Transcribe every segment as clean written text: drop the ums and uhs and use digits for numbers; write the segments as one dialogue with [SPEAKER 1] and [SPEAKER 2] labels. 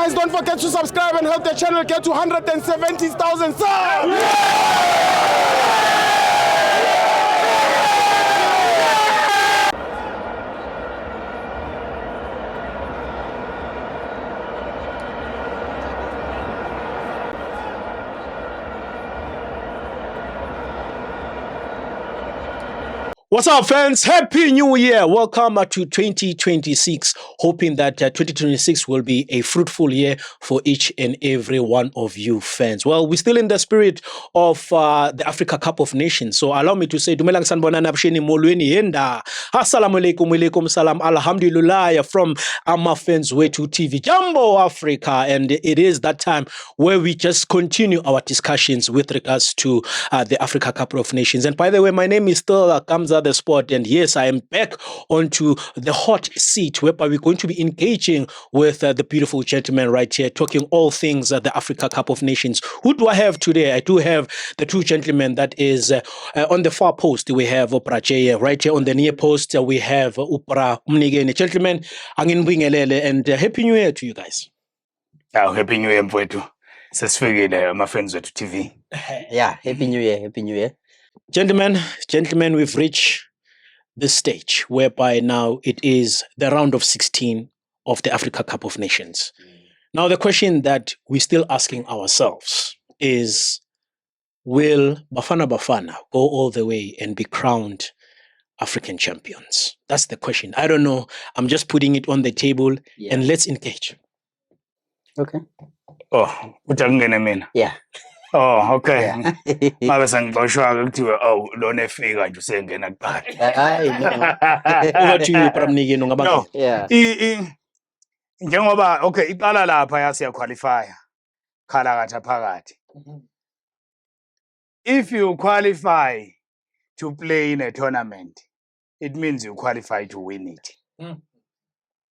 [SPEAKER 1] guys, don't forget to subscribe and help the channel get to 170,000 subs. What's up, fans? Happy New Year. Welcome to 2026. Hoping that 2026 will be a fruitful year for each and every one of you fans. Well, we're still in the spirit of the Africa Cup of Nations. So allow me to say, Dumelang sanbonana bsheni molweni yenda. Assalamu alaikum salam. Alhamdulillah from Ama Fans Way to TV. Jambo Africa. And it is that time where we just continue our discussions with regards to the Africa Cup of Nations. And by the way, my name is still Kamza the Sport, and yes, I am back onto the hot seat whereby we're going to be engaging with the beautiful gentleman right here, talking all things the Africa Cup of Nations. Who do I have today? I do have the two gentlemen that is on the far post. We have Upra J. Right here on the near post, we have Upra Mnigene. Gentlemen, and Happy New Year to you guys.
[SPEAKER 2] Oh, Happy New Year, mfowethu. Sesifikile my friends at TV.
[SPEAKER 3] Yeah, Happy New Year, Happy New Year.
[SPEAKER 1] Gentlemen, we've reached this stage whereby now it is the round of 16 of the Africa Cup of Nations. Now, the question that we're still asking ourselves is, will Bafana Bafana go all the way and be crowned African champions? That's the question. I don't know. I'm just putting it on the table and let's engage.
[SPEAKER 3] Okay.
[SPEAKER 2] Oh, utangene mina.
[SPEAKER 3] Yeah.
[SPEAKER 2] Oh, okay.
[SPEAKER 3] Yeah.
[SPEAKER 2] Mabe sangixoshwa kuthiwa lona efika nje usengena kuqala.
[SPEAKER 1] Over to you, Pramnike
[SPEAKER 2] No.
[SPEAKER 1] Nongabanga.
[SPEAKER 3] Yeah.
[SPEAKER 2] Njengoba okay iqala lapha yasiya qualify khala katha phakathi. If you qualify to play in a tournament, it means you qualify to win it.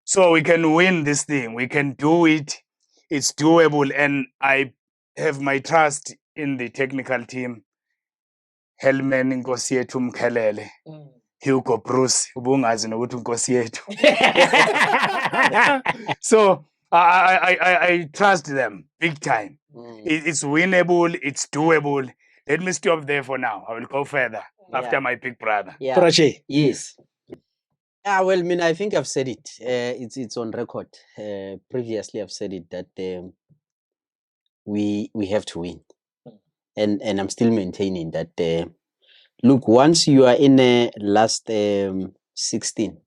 [SPEAKER 2] So we can win this thing. We can do it. It's doable, and I have my trust in the technical team. Helman Nkosi yethu Mkhelele, Hugo Bruce, ubungazi nokuthi Nkosi yethu. So I trust them big time. It's winnable, it's doable. Let me stop there for now. I will go further after my big brother.
[SPEAKER 3] Yeah.
[SPEAKER 1] Prache.
[SPEAKER 3] Yes. Well, I mean, I think I've said it. It's on record. Previously, I've said it that we have to win, and I'm still maintaining that. Look, once you are in a last 16,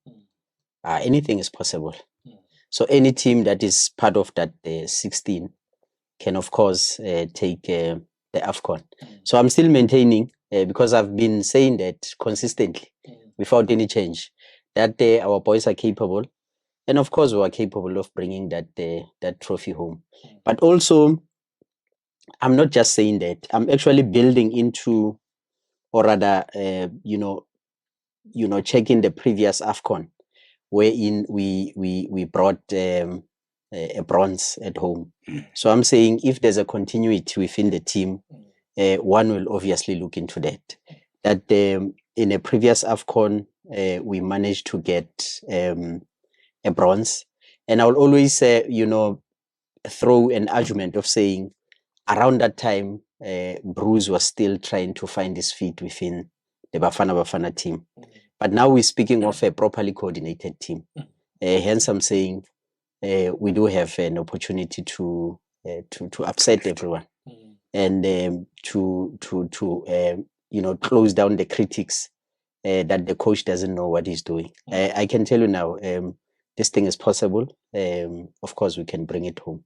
[SPEAKER 3] anything is possible. So any team that is part of that 16 can, of course, take the AFCON. So I'm still maintaining because I've been saying that consistently, without any change, that our boys are capable, and of course we are capable of bringing that trophy home. But also, I'm not just saying that. I'm actually building into, or rather, checking the previous AFCON, wherein we brought a bronze at home. So I'm saying if there's a continuity within the team, one will obviously look into that. That in a previous AFCON, we managed to get a bronze, and I'll always throw an argument of saying around that time, Bruce was still trying to find his feet within the Bafana team. But now we're speaking of a properly coordinated team. Hence, I'm saying we do have an opportunity to upset everyone and to close down the critics that the coach doesn't know what he's doing. I can tell you now, this thing is possible. Of course, we can bring it home.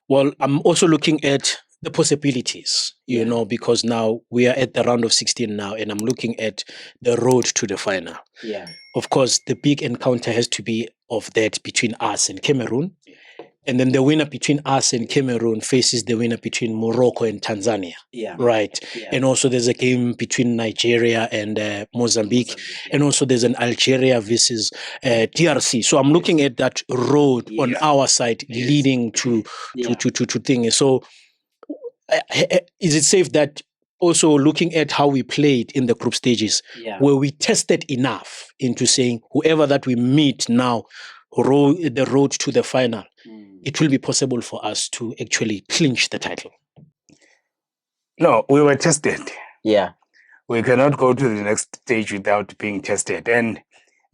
[SPEAKER 1] Well, I'm also looking at the possibilities, because now we are at the round of 16 now, and I'm looking at the road to the final.
[SPEAKER 3] Yeah.
[SPEAKER 1] Of course, the big encounter has to be of that between us and Cameroon. And then the winner between us and Cameroon faces the winner between Morocco and Tanzania.
[SPEAKER 3] Yeah.
[SPEAKER 1] Right.
[SPEAKER 3] Yeah.
[SPEAKER 1] And also there's a game between Nigeria and Mozambique. And also there's an Algeria versus DRC. So I'm looking at that road on our side leading to things. So is it safe that also looking at how we played in the group stages, where we tested enough into saying whoever that we meet now, the road to the final it will be possible for us to actually clinch the title?
[SPEAKER 2] No, we were tested.
[SPEAKER 3] Yeah.
[SPEAKER 2] We cannot go to the next stage without being tested. And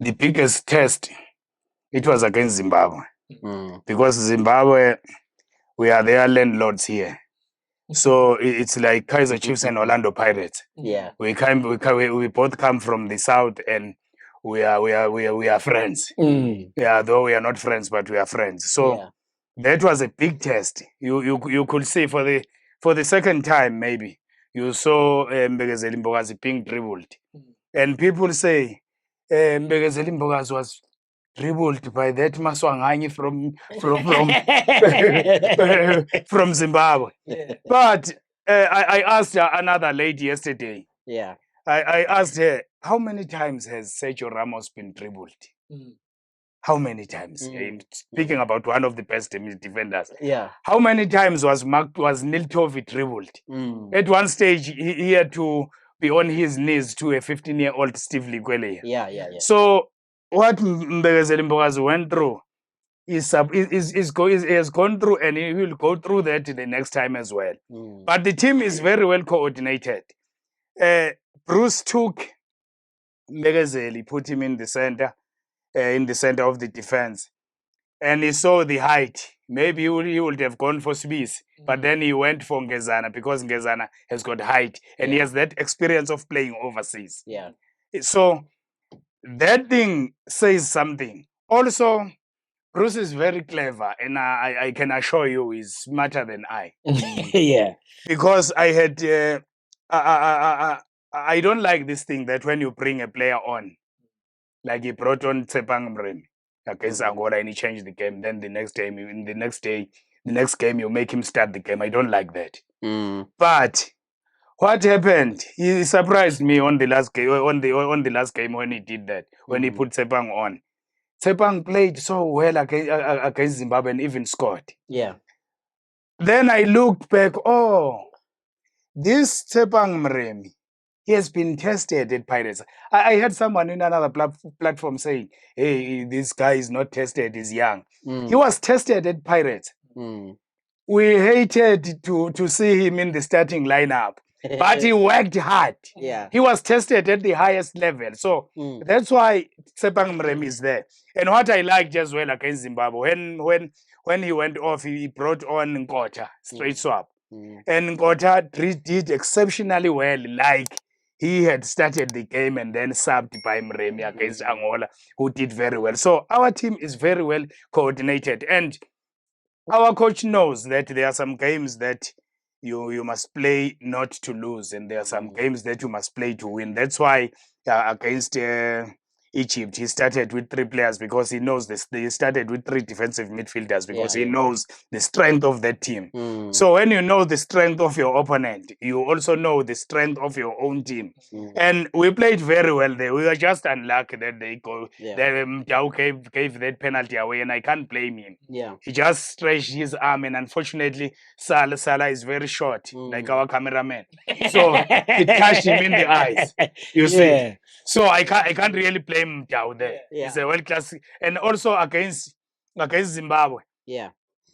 [SPEAKER 2] the biggest test, it was against Zimbabwe. Because Zimbabwe, we are their landlords here. So it's like Kaizer Chiefs and Orlando Pirates.
[SPEAKER 3] Yeah.
[SPEAKER 2] We both come from the south, and we are friends. Yeah, though we are not friends, but we are friends. So that was a big test. You could see for the second time, maybe you saw Mbekezeli Mbokazi being dribbled, and people say Mbekezeli Mbokazi was dribbled by that Maswanganyi from Zimbabwe. But I asked another lady yesterday.
[SPEAKER 3] Yeah.
[SPEAKER 2] I asked her, how many times has Sergio Ramos been dribbled? How many times? Speaking about one of the best defenders.
[SPEAKER 3] Yeah.
[SPEAKER 2] How many times was Niltovic dribbled? At one stage, he had to be on his knees to a 15-year-old Steve Likwele.
[SPEAKER 3] Yeah.
[SPEAKER 2] So what Mbekezeli Mbokazi went through is has gone through, and he will go through that the next time as well. But the team is very well coordinated. Bruce took Mbekezeli, put him in the center of the defense, and he saw the height. Maybe he would have gone for Smith, but then he went for Ngezana because Ngezana has got height and he has that experience of playing overseas.
[SPEAKER 3] Yeah.
[SPEAKER 2] So that thing says something. Also, Bruce is very clever, and I can assure you he's smarter than I.
[SPEAKER 1] Yeah.
[SPEAKER 2] Because I had I don't like this thing that when you bring a player on, like he brought on Tsepang Mremi against Angola and he changed the game, then the next game you make him start the game. I don't like that. But what happened? He surprised me on the last game. On the last game when he did that, when he put Tsepang on. Tsepang played so well against Zimbabwe and even scored.
[SPEAKER 3] Yeah.
[SPEAKER 2] Then I looked back. Oh, this Tsepang Mremi, he has been tested at Pirates. I heard someone in another platform saying, hey, this guy is not tested, he's young. He was tested at Pirates. We hated to see him in the starting lineup, but he worked hard.
[SPEAKER 3] Yeah.
[SPEAKER 2] He was tested at the highest level. So that's why Tsepang Mremi is there. And what I liked as well against Zimbabwe, when he went off, he brought on Nkotha, straight swap. And Nkotha did exceptionally well, like he had started the game and then subbed by Mremi against Angola, who did very well. So our team is very well coordinated. And our coach knows that there are some games that you must play not to lose, and there are some games that you must play to win. That's why against Egypt, he started with 3 players because he knows this. He started with 3 defensive midfielders because he knows the strength of that team. So when you know the strength of your opponent, you also know the strength of your own team. And we played very well there. We were just unlucky that they gave that penalty away, and I can't blame him.
[SPEAKER 3] Yeah.
[SPEAKER 2] He just stretched his arm, and unfortunately, Salah is very short, like our cameraman. So it touched him in the eyes. You see. So I can't really blame him down there. He's a world class, and also against Zimbabwe.
[SPEAKER 3] Yeah.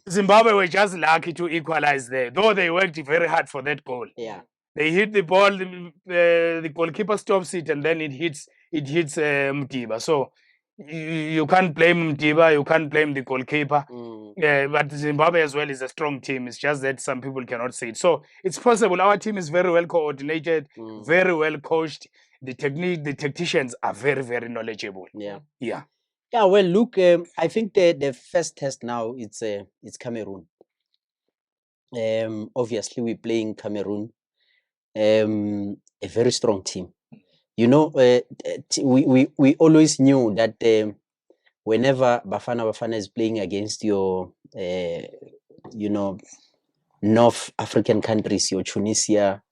[SPEAKER 2] Zimbabwe were just lucky to equalize there, though they worked very hard for that goal.
[SPEAKER 3] Yeah.
[SPEAKER 2] They hit the ball, the goalkeeper stops it, and then it hits Mtiba. So you can't blame Mtiba, you can't blame the goalkeeper. But Zimbabwe as well is a strong team. It's just that some people cannot see it. So it's possible. Our team is very well coordinated, very well coached. The tacticians are very, very knowledgeable.
[SPEAKER 3] Yeah.
[SPEAKER 2] Yeah.
[SPEAKER 3] Yeah. Well, look, I think the first test now it's Cameroon. Obviously we're playing Cameroon, a very strong team. You know, we always knew that whenever Bafana is playing against your, North African countries, your Tunisia,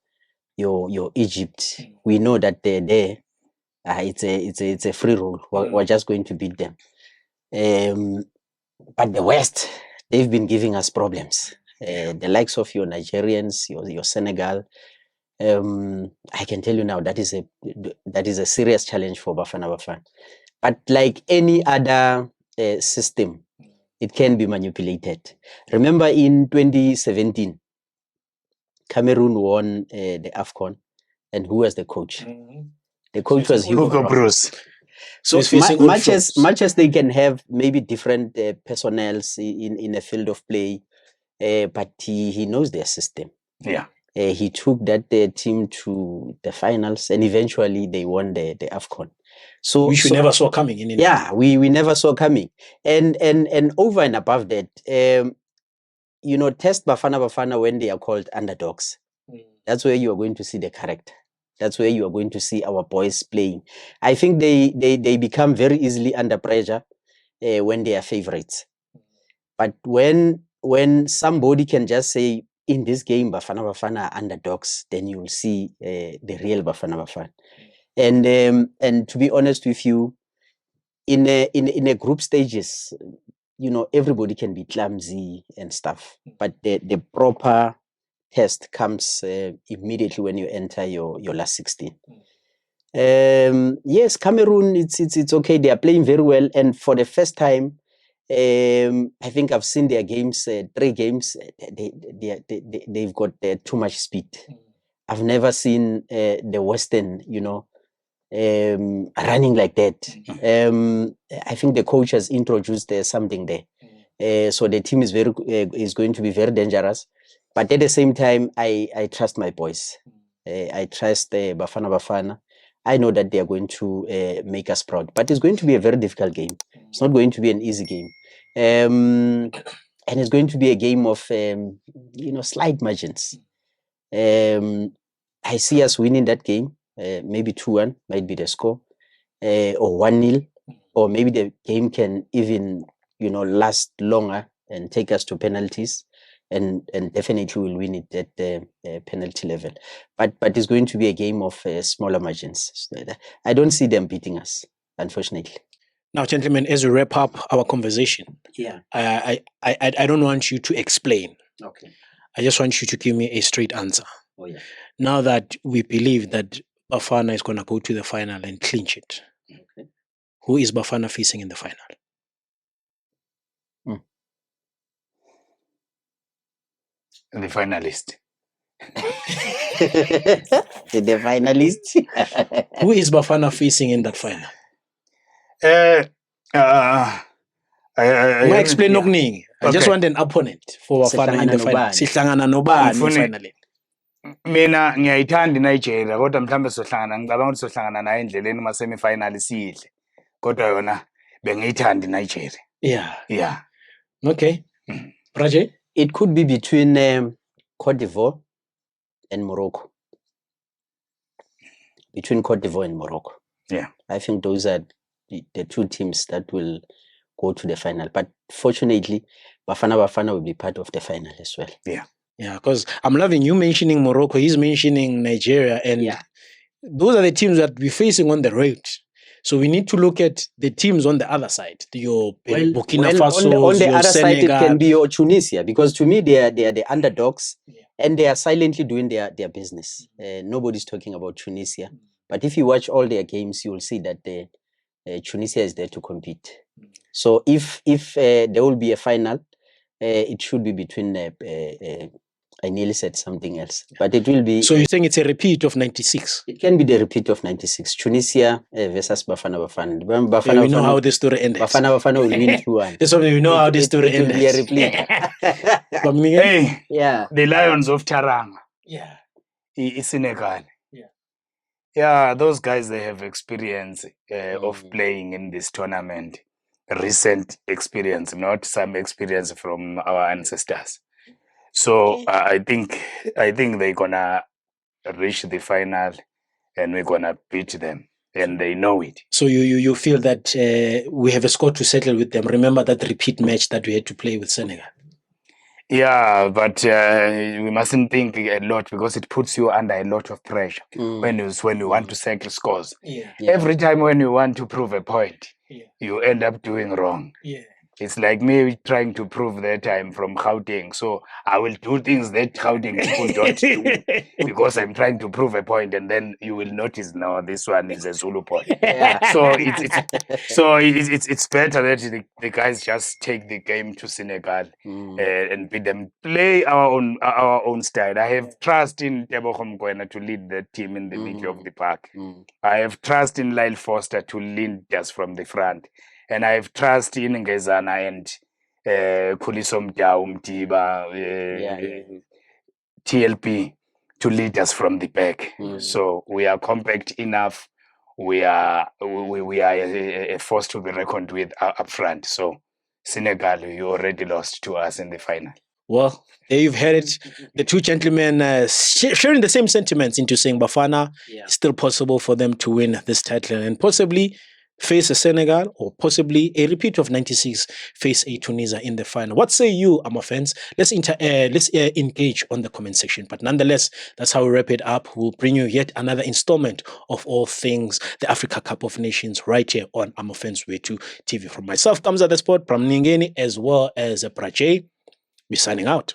[SPEAKER 3] your Egypt, we know that they're there. It's a free roll. We're just going to beat them. But the West, they've been giving us problems. The likes of your Nigerians, your Senegal. I can tell you now that is a serious challenge for Bafana Bafana. But like any other system, It can be manipulated. Remember in 2017, Cameroon won the AFCON, and who was the coach? The coach was
[SPEAKER 2] Hugo Bruce.
[SPEAKER 1] So it's facing old foes.
[SPEAKER 3] much as they can have maybe different personnels in a field of play, but he knows their system.
[SPEAKER 2] Yeah.
[SPEAKER 3] He took that team to the finals, and eventually they won the AFCON. So
[SPEAKER 1] Which we never saw coming in.
[SPEAKER 3] Yeah, we never saw coming. And over and above that, test Bafana when they are called underdogs. That's where you are going to see the character. That's where you are going to see our boys playing. I think they become very easily under pressure when they are favorites. But when somebody can just say, in this game, Bafana are underdogs, then you will see the real Bafana. And to be honest with you, in a group stages, everybody can be clumsy and stuff. But the proper test comes immediately when you enter your last 16. Yes, Cameroon, it's okay. They are playing very well, and for the first time, I think I've seen their games, 3 games. They've got too much speed. I've never seen the Western, running like that. I think the coach has introduced something there. So the team is going to be very dangerous. But at the same time, I trust my boys. I trust Bafana. I know that they are going to make us proud. But it's going to be a very difficult game. It's not going to be an easy game. And it's going to be a game of, slight margins. I see us winning that game. Maybe 2-1 might be the score, or 1-0, or maybe the game can even, last longer and take us to penalties. And definitely we'll win it at the penalty level. But it's going to be a game of smaller margins. So I don't see them beating us, unfortunately.
[SPEAKER 1] Now, gentlemen, as we wrap up our conversation, I don't want you to explain.
[SPEAKER 3] Okay.
[SPEAKER 1] I just want you to give me a straight answer.
[SPEAKER 3] Oh, yeah.
[SPEAKER 1] Now that we believe that Bafana is going to go to the final and clinch it,
[SPEAKER 3] okay,
[SPEAKER 1] who is Bafana facing in the final?
[SPEAKER 2] The finalist.
[SPEAKER 3] The finalist.
[SPEAKER 1] Who is Bafana facing in that final?
[SPEAKER 2] I
[SPEAKER 1] explain nothing. I just want an opponent for Bafana in the final. Sihlangana nobani finally.
[SPEAKER 2] Mina ngiyayithanda iNigeria kodwa mhlambe sohlangana ngicabanga ukuthi sohlangana naye endleleni ma semi final sihle. Kodwa yona bengiyithanda iNigeria. Yeah.
[SPEAKER 1] Okay. Rajay?
[SPEAKER 3] It could be between Cote d'Ivoire and Morocco. Between Cote d'Ivoire and Morocco.
[SPEAKER 2] Yeah.
[SPEAKER 3] I think those are the 2 teams that will go to the final. But fortunately, Bafana will be part of the final as well.
[SPEAKER 2] Yeah.
[SPEAKER 1] Yeah, because I'm loving you mentioning Morocco, he's mentioning Nigeria, and those are the teams that we're facing on the road. So we need to look at the teams on the other side. Your Burkina Faso,
[SPEAKER 3] on the other
[SPEAKER 1] Senegal.
[SPEAKER 3] side, it can be your Tunisia, because to me they are the underdogs, and they are silently doing their business. Nobody's talking about Tunisia, but if you watch all their games, you will see that Tunisia is there to compete. So if there will be a final, it should be between. I nearly said something else, but it will be.
[SPEAKER 1] So you're saying it's a repeat of 96?
[SPEAKER 3] It can be the repeat of 96. Tunisia versus Bafana.
[SPEAKER 1] We know how the story ended.
[SPEAKER 3] Bafana will win 2-1.
[SPEAKER 1] That's what we know how the story ended.
[SPEAKER 3] It will be a repeat.
[SPEAKER 2] Hey,
[SPEAKER 3] yeah.
[SPEAKER 2] The Lions of Taranga.
[SPEAKER 1] Yeah.
[SPEAKER 2] Senegal.
[SPEAKER 1] Yeah.
[SPEAKER 2] Yeah, those guys, they have experience of playing in this tournament. Recent experience, not some experience from our ancestors. So I think they're gonna reach the final, and we're gonna beat them, and they know it.
[SPEAKER 1] So you feel that we have a score to settle with them. Remember that repeat match that we had to play with Senegal?
[SPEAKER 2] Yeah, but we mustn't think a lot, because it puts you under a lot of pressure when you want to settle scores.
[SPEAKER 1] Yeah.
[SPEAKER 2] Every time when you want to prove a point, you end up doing wrong.
[SPEAKER 1] Yeah.
[SPEAKER 2] It's like me trying to prove that I'm from Gauteng. So I will do things that Gauteng people don't do because I'm trying to prove a point, and then you will notice, no, this one is a Zulu boy.
[SPEAKER 3] Yeah.
[SPEAKER 2] So it's better that the guys just take the game to Senegal and beat them. Play our own style. I have trust in Tebogo Mokoena to lead the team in the middle of the park. I have trust in Lyle Foster to lead us from the front. And I have trust in Ngezana and Khuliso Mdiba, TLP to lead us from the back. So we are compact enough. We are a force to be reckoned with up front. So Senegal, you already lost to us in the final.
[SPEAKER 1] Well, there you've heard it. The two gentlemen sharing the same sentiments into saying Bafana, it's still possible for them to win this title and possibly face a Senegal or possibly a repeat of 96, face a Tunisia in the final. What say you, Ama fans? Let's engage on the comment section. But nonetheless, that's how we wrap it up. We'll bring you yet another installment of all things the Africa Cup of Nations right here on Ama Fans Way to TV. From myself, Kamza the Sport, from Ningeni, as well as Prache. We're signing out.